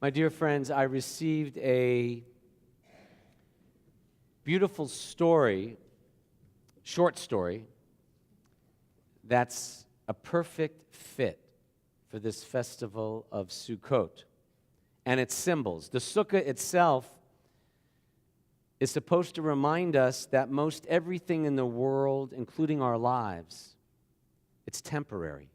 My dear friends, I received a beautiful story, short story, that's a perfect fit for this festival of Sukkot and its symbols. The sukkah itself is supposed to remind us that most everything in the world, including our lives, it's temporary.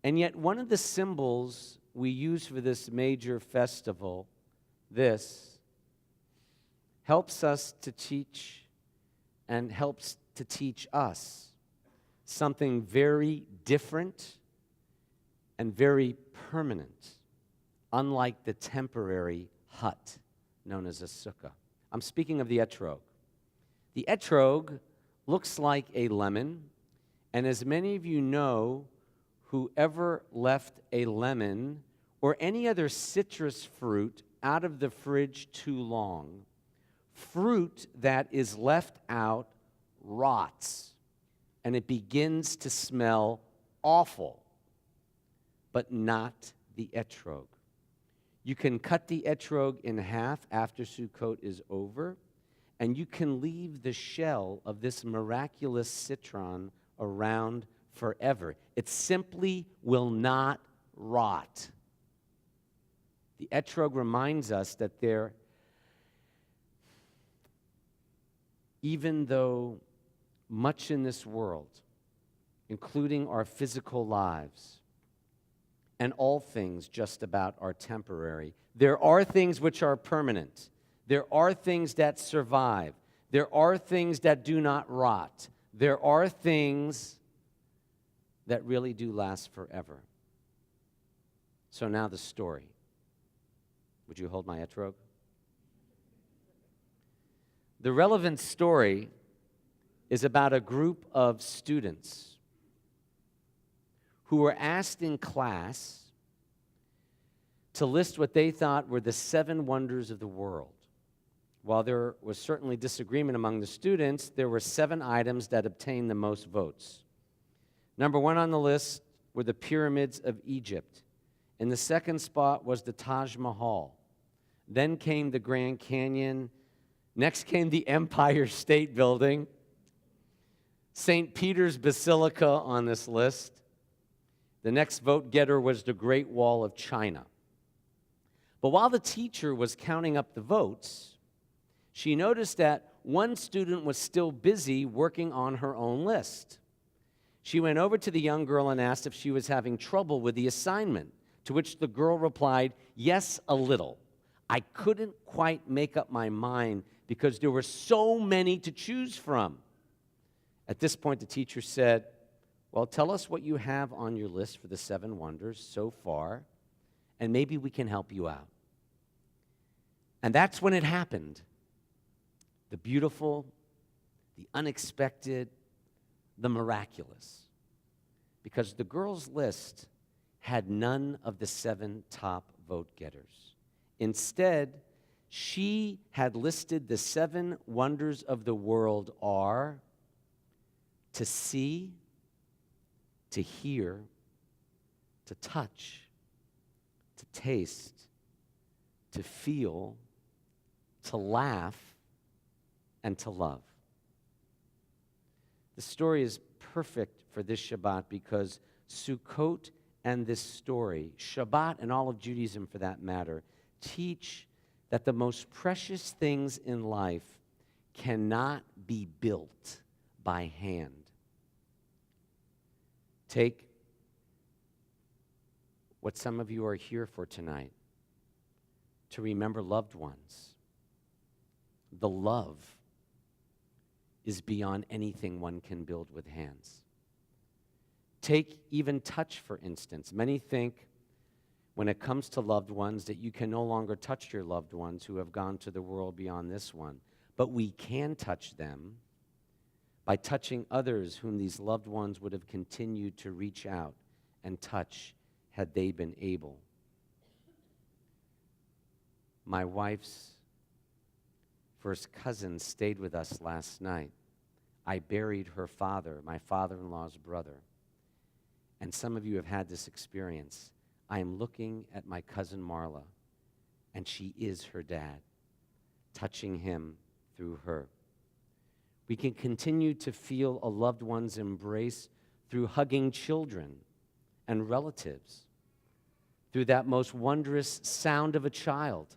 And yet one of the symbols we use for this major festival, this, helps us to teach and helps to teach us something very different and very permanent, unlike the temporary hut known as a sukkah. I'm speaking of the etrog. The etrog looks like a lemon, and as many of you know, whoever left a lemon or any other citrus fruit out of the fridge too long, fruit that is left out rots, and it begins to smell awful, but not the etrog. You can cut the etrog in half after Sukkot is over, and you can leave the shell of this miraculous citron around forever. It simply will not rot. The etrog reminds us that even though much in this world, including our physical lives, and all things just about are temporary, there are things which are permanent. There are things that survive. There are things that do not rot. There are things that really do last forever. So now the story. Would you hold my etrog? The relevant story is about a group of students who were asked in class to list what they thought were the 7 wonders of the world. While there was certainly disagreement among the students, there were 7 items that obtained the most votes. Number 1 on the list were the pyramids of Egypt. In the second spot was the Taj Mahal. Then came the Grand Canyon. Next came the Empire State Building. St. Peter's Basilica on this list. The next vote getter was the Great Wall of China. But while the teacher was counting up the votes, she noticed that one student was still busy working on her own list. She went over to the young girl and asked if she was having trouble with the assignment, to which the girl replied, "Yes, a little. I couldn't quite make up my mind because there were so many to choose from." At this point, the teacher said, "Well, tell us what you have on your list for the 7 wonders so far, and maybe we can help you out." And that's when it happened. The beautiful, the unexpected, the miraculous. Because the girl's list had none of the 7 top vote getters. Instead, she had listed the 7 wonders of the world are to see, to hear, to touch, to taste, to feel, to laugh, and to love. The story is perfect for this Shabbat because Sukkot and this story, Shabbat and all of Judaism for that matter, teach that the most precious things in life cannot be built by hand. Take what some of you are here for tonight, to remember loved ones. The love is beyond anything one can build with hands. Take even touch, for instance. Many think when it comes to loved ones that you can no longer touch your loved ones who have gone to the world beyond this one. But we can touch them by touching others whom these loved ones would have continued to reach out and touch had they been able. My wife's first cousin stayed with us last night. I buried her father, my father-in-law's brother. And some of you have had this experience. I am looking at my cousin Marla, and she is her dad, touching him through her. We can continue to feel a loved one's embrace through hugging children and relatives, through that most wondrous sound of a child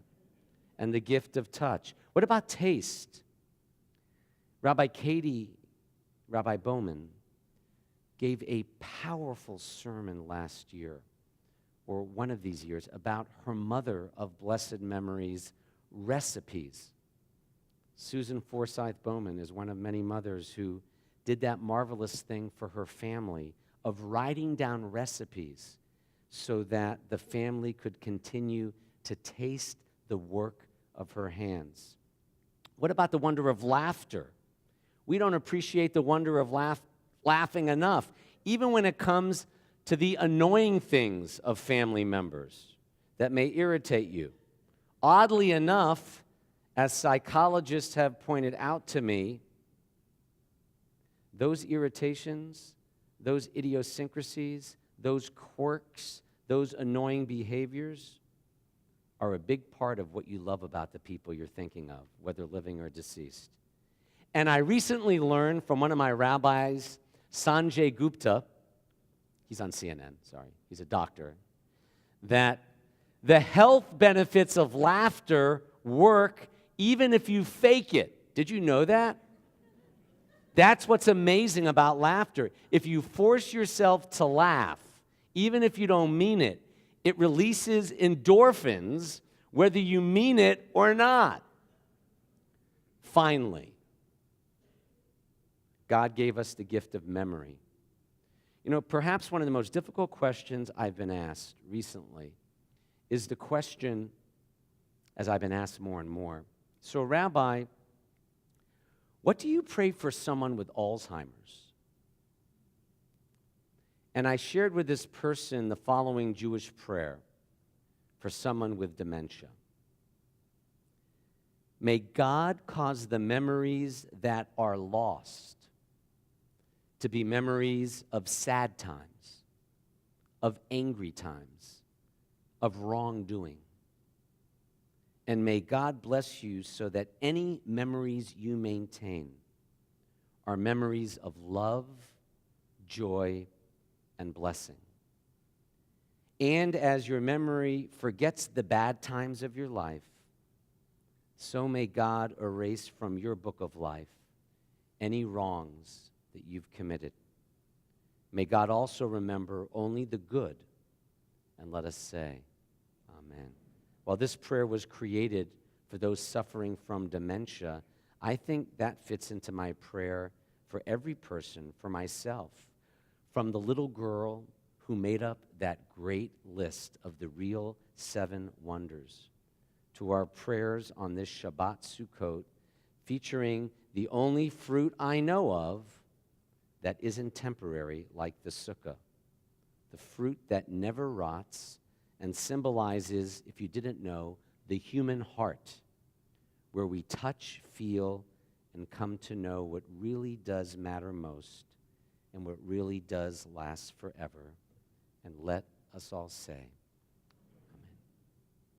and the gift of touch. What about taste? Rabbi Bowman, gave a powerful sermon last year, or one of these years, about her mother of blessed memory's recipes. Susan Forsyth Bowman is one of many mothers who did that marvelous thing for her family of writing down recipes so that the family could continue to taste the work of her hands. What about the wonder of laughter? We don't appreciate the wonder of laughing enough, even when it comes to the annoying things of family members that may irritate you. Oddly enough, as psychologists have pointed out to me, those irritations, those idiosyncrasies, those quirks, those annoying behaviors are a big part of what you love about the people you're thinking of, whether living or deceased. And I recently learned from one of my rabbis, Sanjay Gupta, he's on CNN, sorry, he's a doctor, that the health benefits of laughter work even if you fake it. Did you know that? That's what's amazing about laughter. If you force yourself to laugh, even if you don't mean it, it releases endorphins whether you mean it or not. Finally, God gave us the gift of memory. You know, perhaps one of the most difficult questions I've been asked recently is the question, as I've been asked more and more, so Rabbi, what do you pray for someone with Alzheimer's? And I shared with this person the following Jewish prayer for someone with dementia. May God cause the memories that are lost to be memories of sad times, of angry times, of wrongdoing. And may God bless you so that any memories you maintain are memories of love, joy, and blessing. And as your memory forgets the bad times of your life, so may God erase from your book of life any wrongs that you've committed. May God also remember only the good, and let us say, Amen. While this prayer was created for those suffering from dementia, I think that fits into my prayer for every person, for myself, from the little girl who made up that great list of the real 7 wonders, to our prayers on this Shabbat Sukkot, featuring the only fruit I know of that isn't temporary like the sukkah, the fruit that never rots and symbolizes, if you didn't know, the human heart, where we touch, feel, and come to know what really does matter most and what really does last forever. And let us all say,